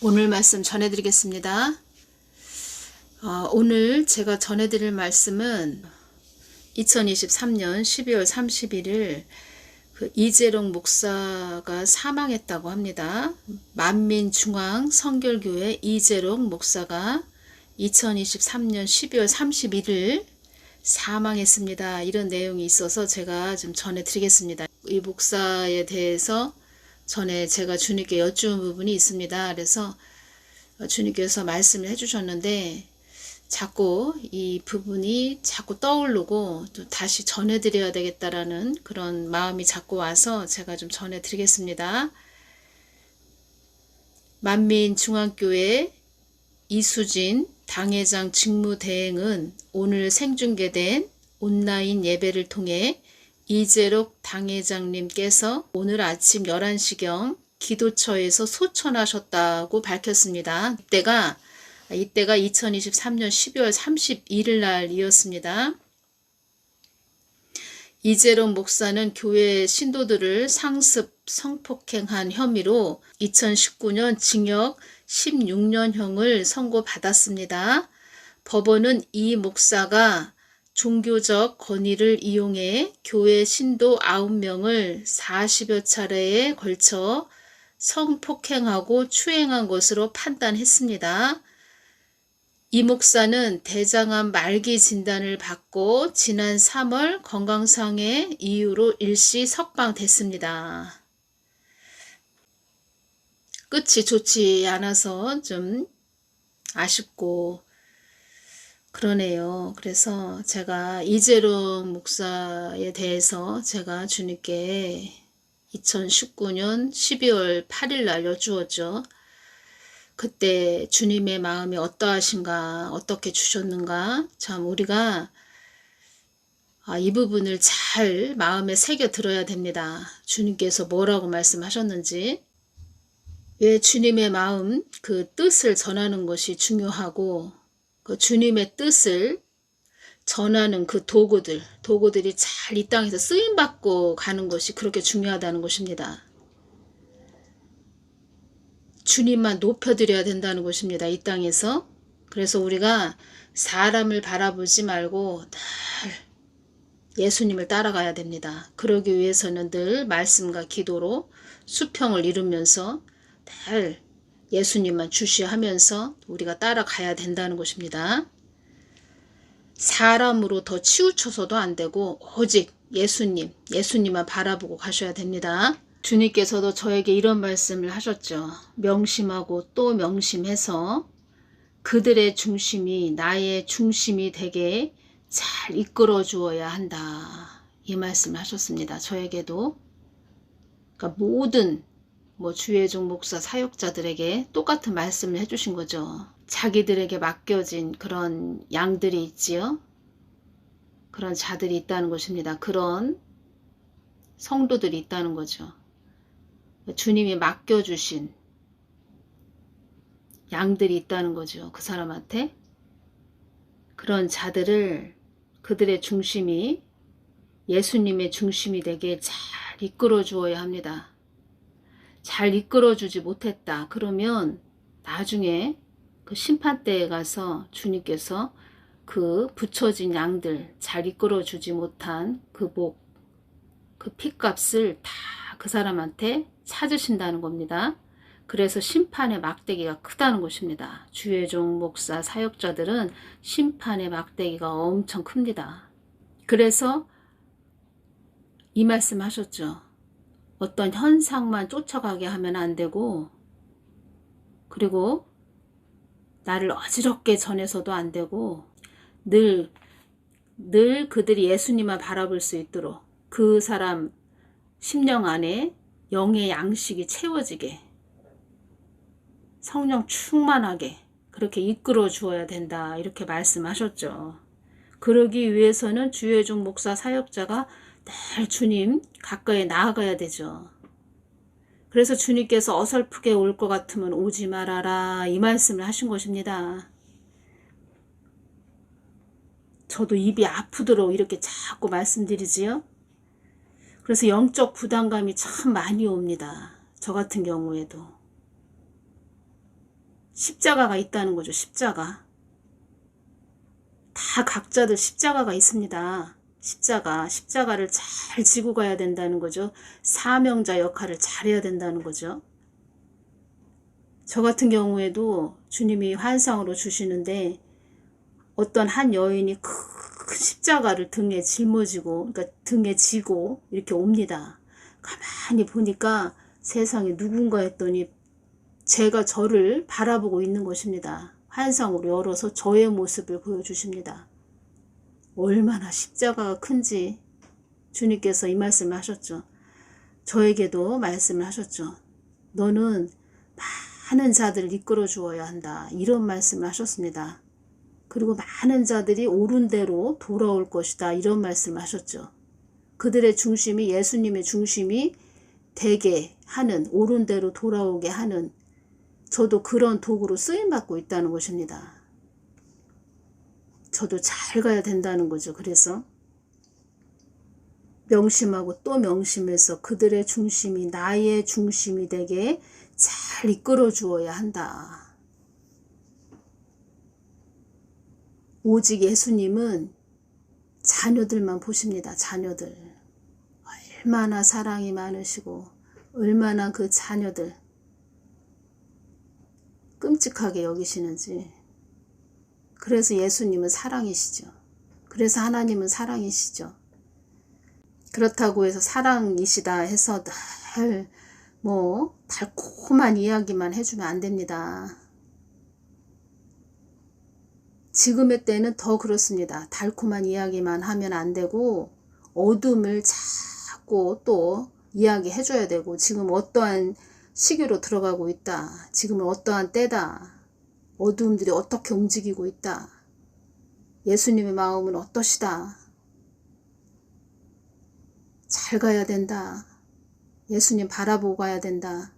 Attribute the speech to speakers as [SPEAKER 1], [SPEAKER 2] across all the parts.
[SPEAKER 1] 오늘 말씀 전해드리겠습니다. 오늘 제가 전해드릴 말씀은 2023년 12월 31일 이재롱 목사가 사망했다고 합니다. 만민중앙 성결교회 이재롱 목사가 2023년 12월 31일 사망했습니다. 이런 내용이 있어서 제가 좀 전해드리겠습니다. 이 목사에 대해서 전에 제가 주님께 여쭈은 부분이 있습니다. 그래서 주님께서 말씀을 해주셨는데 자꾸 이 부분이 자꾸 떠오르고 또 다시 전해드려야 되겠다라는 그런 마음이 자꾸 와서 제가 좀 전해드리겠습니다. 만민중앙교회 이수진 당회장 직무대행은 오늘 생중계된 온라인 예배를 통해 이재록 당회장님께서 오늘 아침 11시경 기도처에서 소천하셨다고 밝혔습니다. 이때가 2023년 12월 31일 날이었습니다. 이재록 목사는 교회 신도들을 상습 성폭행한 혐의로 2019년 징역 16년형을 선고받았습니다. 법원은 이 목사가 종교적 권위를 이용해 교회 신도 9명을 40여 차례에 걸쳐 성폭행하고 추행한 것으로 판단했습니다. 이 목사는 대장암 말기 진단을 받고 지난 3월 건강상의 이유로 일시 석방됐습니다. 끝이 좋지 않아서 좀 아쉽고 그러네요. 그래서 제가 이재롱 목사에 대해서 제가 주님께 2019년 12월 8일 날 여쭈었죠. 그때 주님의 마음이 어떠하신가, 어떻게 주셨는가, 참 우리가 이 부분을 잘 마음에 새겨 들어야 됩니다. 주님께서 뭐라고 말씀하셨는지. 왜 주님의 마음, 그 뜻을 전하는 것이 중요하고 그 주님의 뜻을 전하는 그 도구들이 잘 이 땅에서 쓰임받고 가는 것이 그렇게 중요하다는 것입니다. 주님만 높여드려야 된다는 것입니다. 이 땅에서. 그래서 우리가 사람을 바라보지 말고 늘 예수님을 따라가야 됩니다. 그러기 위해서는 늘 말씀과 기도로 수평을 이루면서 늘 예수님만 주시하면서 우리가 따라가야 된다는 것입니다. 사람으로 더 치우쳐서도 안 되고 오직 예수님만 바라보고 가셔야 됩니다. 주님께서도 저에게 이런 말씀을 하셨죠. 명심하고 또 명심해서 그들의 중심이 나의 중심이 되게 잘 이끌어 주어야 한다. 이 말씀을 하셨습니다. 저에게도. 그러니까 모든 주혜종 목사 사역자들에게 똑같은 말씀을 해주신 거죠. 자기들에게 맡겨진 그런 양들이 있지요. 그런 자들이 있다는 것입니다. 그런 성도들이 있다는 거죠. 주님이 맡겨주신 양들이 있다는 거죠. 그 사람한테. 그런 자들을 그들의 중심이 예수님의 중심이 되게 잘 이끌어 주어야 합니다. 잘 이끌어주지 못했다. 그러면 나중에 그 심판대에 가서 주님께서 그 붙여진 양들 잘 이끌어주지 못한 그 핏값을 다 그 사람한테 찾으신다는 겁니다. 그래서 심판의 막대기가 크다는 것입니다. 주혜종 목사 사역자들은 심판의 막대기가 엄청 큽니다. 그래서 이 말씀 하셨죠. 어떤 현상만 쫓아가게 하면 안 되고 그리고 나를 어지럽게 전해서도 안 되고 늘 그들이 예수님만 바라볼 수 있도록 그 사람 심령 안에 영의 양식이 채워지게 성령 충만하게 그렇게 이끌어 주어야 된다. 이렇게 말씀하셨죠. 그러기 위해서는 주혜종 목사 사역자가 늘 주님 가까이 나아가야 되죠. 그래서 주님께서 어설프게 올 것 같으면 오지 말아라 이 말씀을 하신 것입니다. 저도 입이 아프도록 이렇게 자꾸 말씀드리지요. 그래서 영적 부담감이 참 많이 옵니다. 저 같은 경우에도. 십자가가 있다는 거죠. 십자가. 다 각자들 십자가가 있습니다. 십자가를 잘 지고 가야 된다는 거죠. 사명자 역할을 잘해야 된다는 거죠. 저 같은 경우에도 주님이 환상으로 주시는데 어떤 한 여인이 큰 십자가를 등에 짊어지고, 그러니까 등에 지고 이렇게 옵니다. 가만히 보니까 세상에 누군가 했더니 제가 저를 바라보고 있는 것입니다. 환상으로 열어서 저의 모습을 보여주십니다. 얼마나 십자가가 큰지 주님께서 이 말씀을 하셨죠. 저에게도 말씀을 하셨죠. 너는 많은 자들을 이끌어 주어야 한다. 이런 말씀을 하셨습니다. 그리고 많은 자들이 옳은 대로 돌아올 것이다. 이런 말씀을 하셨죠. 그들의 중심이 예수님의 중심이 되게 하는, 옳은 대로 돌아오게 하는, 저도 그런 도구로 쓰임받고 있다는 것입니다. 저도 잘 가야 된다는 거죠. 그래서 명심하고 또 명심해서 그들의 중심이 나의 중심이 되게 잘 이끌어 주어야 한다. 오직 예수님은 자녀들만 보십니다. 자녀들. 얼마나 사랑이 많으시고 얼마나 그 자녀들 끔찍하게 여기시는지. 그래서 예수님은 사랑이시죠. 그래서 하나님은 사랑이시죠. 그렇다고 해서 사랑이시다 해서 늘 달콤한 이야기만 해주면 안 됩니다. 지금의 때는 더 그렇습니다. 달콤한 이야기만 하면 안 되고 어둠을 자꾸 또 이야기해 줘야 되고, 지금 어떠한 시기로 들어가고 있다. 지금은 어떠한 때다. 어둠들이 어떻게 움직이고 있다. 예수님의 마음은 어떠시다. 잘 가야 된다. 예수님 바라보고 가야 된다.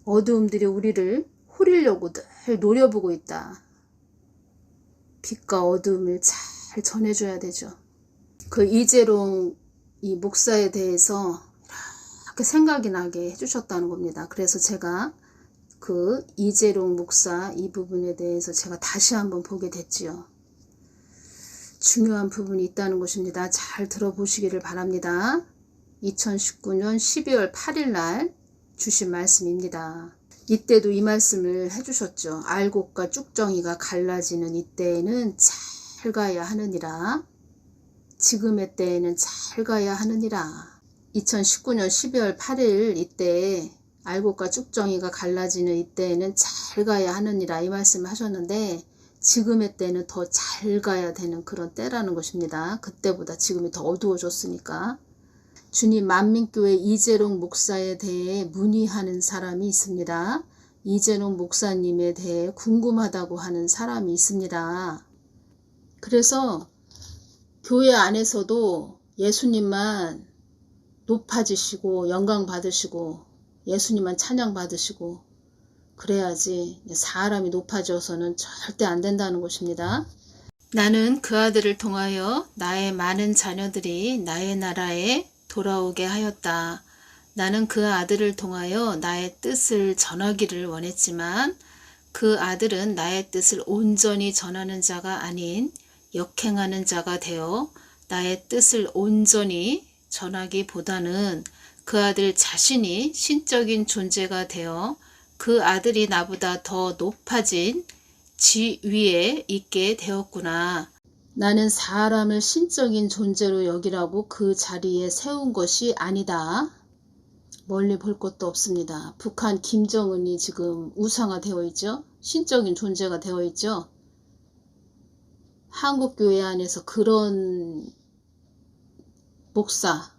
[SPEAKER 1] 어두움들이 우리를 후리려고 늘 노려보고 있다. 빛과 어둠을 잘 전해줘야 되죠. 그 이재롱 이 목사에 대해서 이렇게 생각이 나게 해주셨다는 겁니다. 그래서 제가 그 이재롱 목사 이 부분에 대해서 제가 다시 한번 보게 됐지요. 중요한 부분이 있다는 것입니다. 잘 들어보시기를 바랍니다. 2019년 12월 8일 날 주신 말씀입니다. 이때도 이 말씀을 해주셨죠. 알곡과 쭉정이가 갈라지는 이때에는 잘 가야 하느니라. 지금의 때에는 잘 가야 하느니라. 2019년 12월 8일 이때 알곡과 쭉정이가 갈라지는 이때에는 잘 가야 하느니라 이 말씀을 하셨는데, 지금의 때는 더 잘 가야 되는 그런 때라는 것입니다. 그때보다 지금이 더 어두워졌으니까. 주님 만민교회 이재롱 목사에 대해 문의하는 사람이 있습니다. 이재롱 목사님에 대해 궁금하다고 하는 사람이 있습니다. 그래서 교회 안에서도 예수님만 높아지시고 영광 받으시고 예수님만 찬양 받으시고 그래야지 사람이 높아져서는 절대 안 된다는 것입니다. 나는 그 아들을 통하여 나의 많은 자녀들이 나의 나라에 돌아오게 하였다. 나는 그 아들을 통하여 나의 뜻을 전하기를 원했지만 그 아들은 나의 뜻을 온전히 전하는 자가 아닌 역행하는 자가 되어 나의 뜻을 온전히 전하기보다는 그 아들 자신이 신적인 존재가 되어 그 아들이 나보다 더 높아진 지위에 있게 되었구나. 나는 사람을 신적인 존재로 여기라고 그 자리에 세운 것이 아니다. 멀리 볼 것도 없습니다. 북한 김정은이 지금 우상화되어 있죠. 신적인 존재가 되어 있죠. 한국교회 안에서 그런 목사,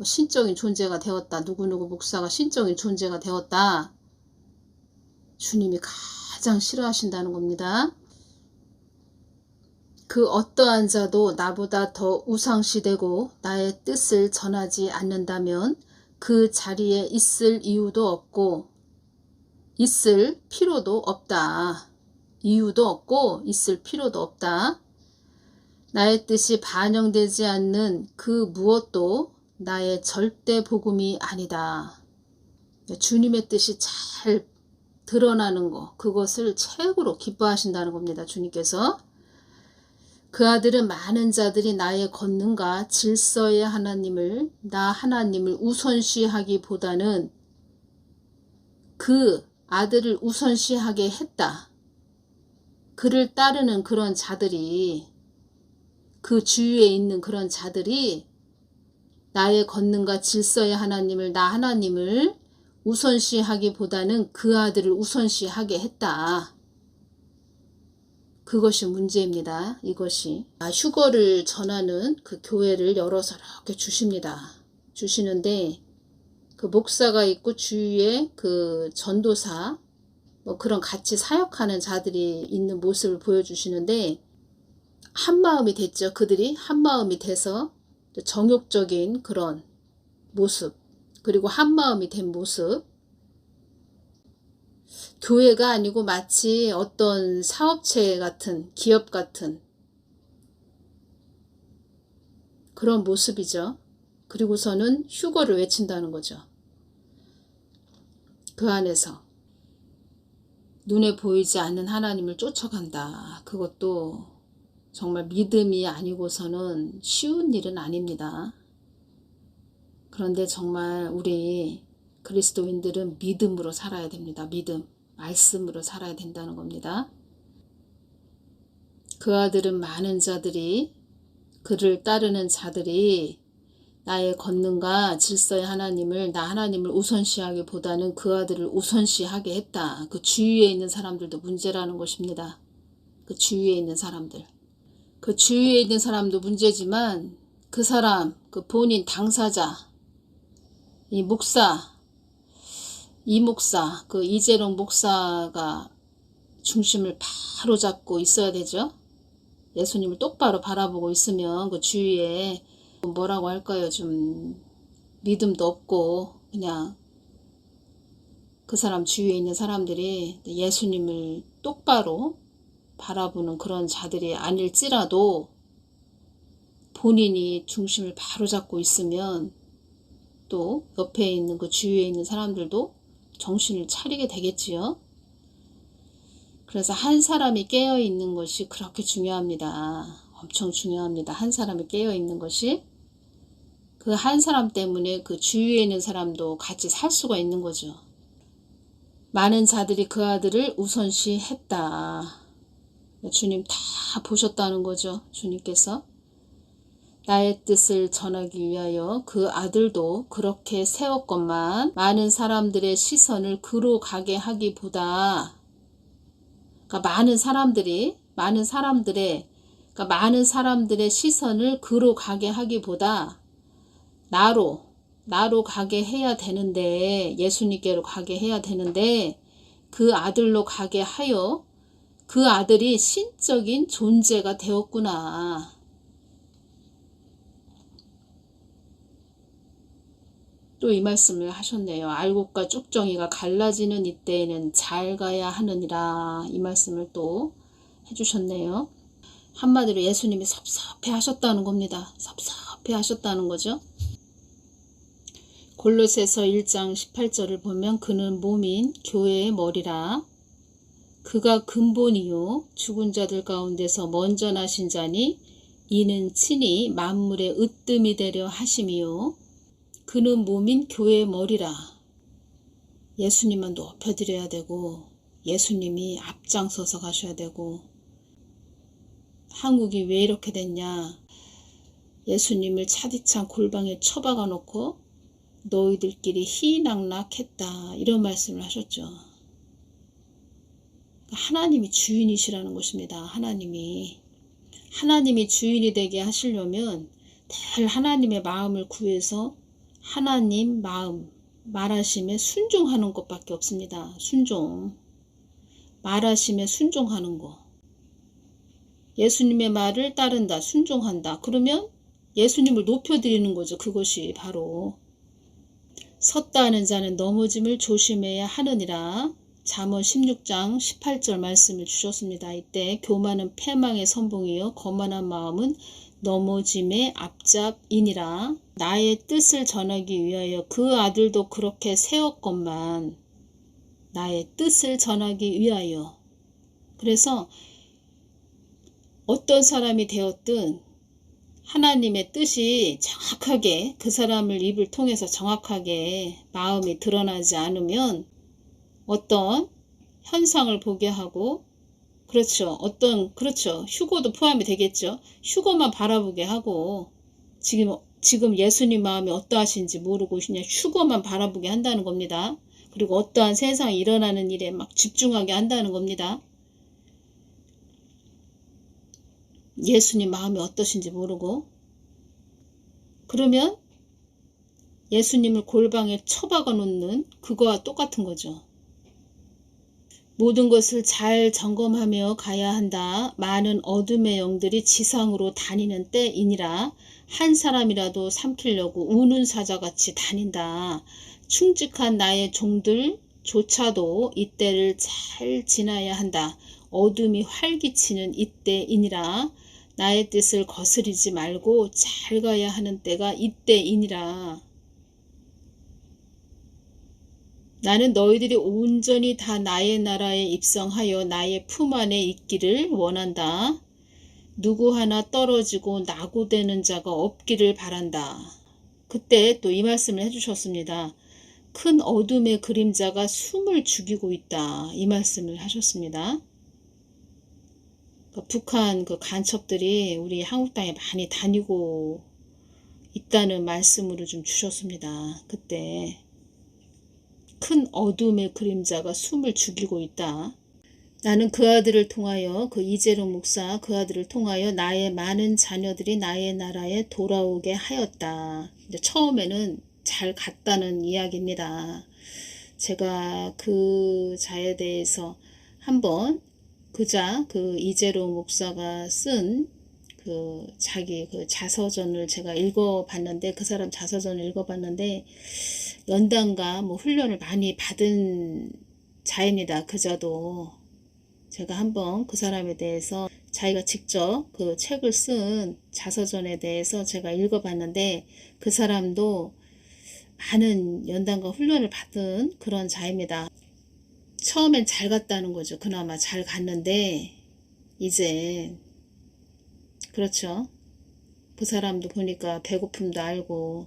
[SPEAKER 1] 신적인 존재가 되었다. 누구누구 목사가 신적인 존재가 되었다. 주님이 가장 싫어하신다는 겁니다. 그 어떠한 자도 나보다 더 우상시되고 나의 뜻을 전하지 않는다면 그 자리에 있을 이유도 없고 있을 필요도 없다. 이유도 없고 있을 필요도 없다. 나의 뜻이 반영되지 않는 그 무엇도 나의 절대 복음이 아니다. 주님의 뜻이 잘 드러나는 거, 그것을 최고로 기뻐하신다는 겁니다. 주님께서. 그 아들은 많은 자들이 나의 권능과 질서의 하나님을, 나 하나님을 우선시하기보다는 그 아들을 우선시하게 했다. 그를 따르는 그런 자들이, 그 주위에 있는 그런 자들이 나의 권능과 질서의 하나님을, 나 하나님을 우선시하기보다는 그 아들을 우선시하게 했다. 그것이 문제입니다. 이것이. 휴거를 전하는 그 교회를 열어서 이렇게 주십니다. 주시는데 그 목사가 있고 주위에 그 전도사 뭐 그런 같이 사역하는 자들이 있는 모습을 보여주시는데 한마음이 됐죠. 그들이 한마음이 돼서 정욕적인 그런 모습, 그리고 한마음이 된 모습, 교회가 아니고 마치 어떤 사업체 같은, 기업 같은 그런 모습이죠. 그리고서는 휴거를 외친다는 거죠. 그 안에서 눈에 보이지 않는 하나님을 쫓아간다. 그것도 정말 믿음이 아니고서는 쉬운 일은 아닙니다. 그런데 정말 우리 그리스도인들은 믿음으로 살아야 됩니다. 믿음, 말씀으로 살아야 된다는 겁니다. 그 아들은 많은 자들이, 그를 따르는 자들이 나의 권능과 질서의 하나님을, 나 하나님을 우선시하기보다는 그 아들을 우선시하게 했다. 그 주위에 있는 사람들도 문제라는 것입니다. 그 주위에 있는 사람들. 그 주위에 있는 사람도 문제지만 그 사람, 그 본인 당사자, 이 목사, 그 이재롱 목사가 중심을 바로 잡고 있어야 되죠. 예수님을 똑바로 바라보고 있으면 그 주위에 뭐라고 할까요? 좀 믿음도 없고 그냥 그 사람 주위에 있는 사람들이 예수님을 똑바로 바라보는 그런 자들이 아닐지라도 본인이 중심을 바로 잡고 있으면 또 옆에 있는 그 주위에 있는 사람들도 정신을 차리게 되겠지요. 그래서 한 사람이 깨어 있는 것이 그렇게 중요합니다. 엄청 중요합니다. 한 사람이 깨어 있는 것이. 그 한 사람 때문에 그 주위에 있는 사람도 같이 살 수가 있는 거죠. 많은 자들이 그 아들을 우선시했다. 주님 다 보셨다는 거죠. 주님께서. 나의 뜻을 전하기 위하여 그 아들도 그렇게 세웠건만 많은 사람들의 시선을 그로 가게 하기보다, 그러니까 많은 사람들의 시선을 그로 가게 하기보다 나로 가게 해야 되는데, 예수님께로 가게 해야 되는데 그 아들로 가게 하여 그 아들이 신적인 존재가 되었구나. 또 이 말씀을 하셨네요. 알곡과 쭉정이가 갈라지는 이때에는 잘 가야 하느니라. 이 말씀을 또 해주셨네요. 한마디로 예수님이 섭섭해 하셨다는 겁니다. 섭섭해 하셨다는 거죠. 골로새서 1장 18절을 보면 그는 몸인 교회의 머리라. 그가 근본이요 죽은 자들 가운데서 먼저 나신 자니 이는 친히 만물의 으뜸이 되려 하심이요 그는 몸인 교회의 머리라. 예수님만 높여드려야 되고 예수님이 앞장서서 가셔야 되고. 한국이 왜 이렇게 됐냐. 예수님을 차디찬 골방에 처박아 놓고 너희들끼리 희낙낙했다. 이런 말씀을 하셨죠. 하나님이 주인이시라는 것입니다. 하나님이 주인이 되게 하시려면 늘 하나님의 마음을 구해서 하나님 마음, 말하심에 순종하는 것밖에 없습니다. 순종. 말하심에 순종하는 거. 예수님의 말을 따른다, 순종한다. 그러면 예수님을 높여드리는 거죠. 그것이 바로. 섰다 하는 자는 넘어짐을 조심해야 하느니라. 잠언 16장 18절 말씀을 주셨습니다. 이때 교만은 패망의 선봉이요 거만한 마음은 넘어짐의 앞잡이니라. 나의 뜻을 전하기 위하여 그 아들도 그렇게 세웠건만 나의 뜻을 전하기 위하여. 그래서 어떤 사람이 되었든 하나님의 뜻이 정확하게 그 사람을 입을 통해서 정확하게 마음이 드러나지 않으면 어떤 현상을 보게 하고, 그렇죠. 그렇죠. 휴거도 포함이 되겠죠. 휴거만 바라보게 하고, 지금 예수님 마음이 어떠하신지 모르고 그냥 휴거만 바라보게 한다는 겁니다. 그리고 어떠한 세상에 일어나는 일에 막 집중하게 한다는 겁니다. 예수님 마음이 어떠신지 모르고. 그러면 예수님을 골방에 처박아 놓는 그거와 똑같은 거죠. 모든 것을 잘 점검하며 가야 한다. 많은 어둠의 영들이 지상으로 다니는 때이니라. 한 사람이라도 삼키려고 우는 사자같이 다닌다. 충직한 나의 종들조차도 이때를 잘 지나야 한다. 어둠이 활기치는 이때이니라. 나의 뜻을 거스르지 말고 잘 가야 하는 때가 이때이니라. 나는 너희들이 온전히 다 나의 나라에 입성하여 나의 품 안에 있기를 원한다. 누구 하나 떨어지고 낙오되는 자가 없기를 바란다. 그때 또 이 말씀을 해주셨습니다. 큰 어둠의 그림자가 숨을 죽이고 있다. 이 말씀을 하셨습니다. 북한 그 간첩들이 우리 한국 땅에 많이 다니고 있다는 말씀으로 좀 주셨습니다. 그때 큰 어둠의 그림자가 숨을 죽이고 있다. 나는 그 아들을 통하여, 그 이재룡 목사 그 아들을 통하여 나의 많은 자녀들이 나의 나라에 돌아오게 하였다. 이제 처음에는 잘 갔다는 이야기입니다. 제가 그 자에 대해서 한번 그 이재룡 목사가 쓴 자기 자서전을 제가 읽어봤는데, 그 사람 자서전을 읽어봤는데, 연단과 훈련을 많이 받은 자입니다. 그자도. 제가 한번 그 사람에 대해서 자기가 직접 그 책을 쓴 자서전에 대해서 제가 읽어봤는데, 그 사람도 많은 연단과 훈련을 받은 그런 자입니다. 처음엔 잘 갔다는 거죠. 그나마 잘 갔는데, 이제 그렇죠. 그 사람도 보니까 배고픔도 알고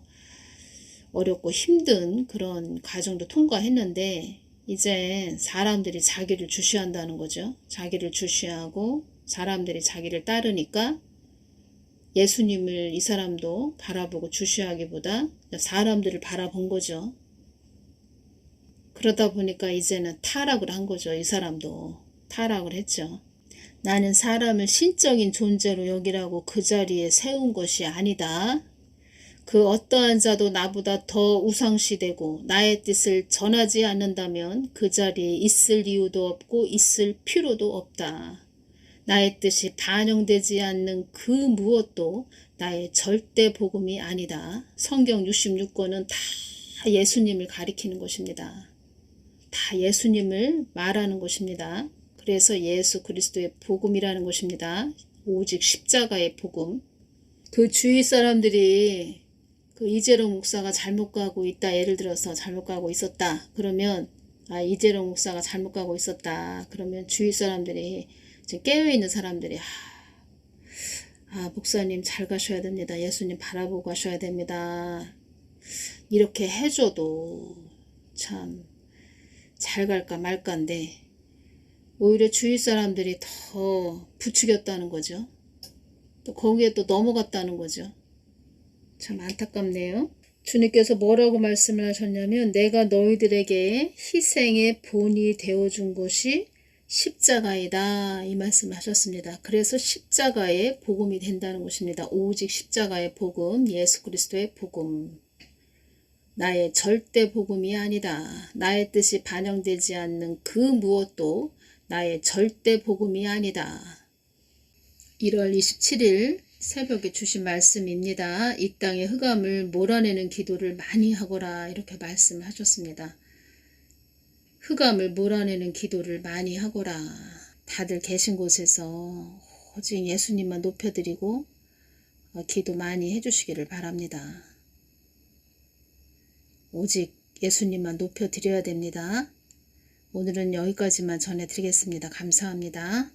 [SPEAKER 1] 어렵고 힘든 그런 과정도 통과했는데, 이제 사람들이 자기를 주시한다는 거죠. 자기를 주시하고 사람들이 자기를 따르니까 예수님을 이 사람도 바라보고 주시하기보다 사람들을 바라본 거죠. 그러다 보니까 이제는 타락을 한 거죠. 이 사람도 타락을 했죠. 나는 사람을 신적인 존재로 여기라고 그 자리에 세운 것이 아니다. 그 어떠한 자도 나보다 더 우상시되고 나의 뜻을 전하지 않는다면 그 자리에 있을 이유도 없고 있을 필요도 없다. 나의 뜻이 반영되지 않는 그 무엇도 나의 절대 복음이 아니다. 성경 66권은 다 예수님을 가리키는 것입니다. 다 예수님을 말하는 것입니다. 그래서 예수 그리스도의 복음이라는 것입니다. 오직 십자가의 복음. 그 주위 사람들이 그 이재룡 목사가 잘못 가고 있다. 예를 들어서 잘못 가고 있었다. 그러면 이재룡 목사가 잘못 가고 있었다. 그러면 주위 사람들이, 지금 깨어있는 사람들이 목사님 잘 가셔야 됩니다. 예수님 바라보고 가셔야 됩니다. 이렇게 해줘도 참 잘 갈까 말까인데 오히려 주위 사람들이 더 부추겼다는 거죠. 또 거기에 또 넘어갔다는 거죠. 참 안타깝네요. 주님께서 뭐라고 말씀을 하셨냐면, 내가 너희들에게 희생의 본이 되어준 것이 십자가이다. 이 말씀을 하셨습니다. 그래서 십자가의 복음이 된다는 것입니다. 오직 십자가의 복음, 예수 그리스도의 복음. 나의 절대 복음이 아니다. 나의 뜻이 반영되지 않는 그 무엇도 나의 절대 복음이 아니다. 1월 27일 새벽에 주신 말씀입니다. 이 땅의 흑암을 몰아내는 기도를 많이 하거라. 이렇게 말씀을 하셨습니다. 흑암을 몰아내는 기도를 많이 하거라. 다들 계신 곳에서 오직 예수님만 높여드리고 기도 많이 해주시기를 바랍니다. 오직 예수님만 높여드려야 됩니다. 오늘은 여기까지만 전해드리겠습니다. 감사합니다.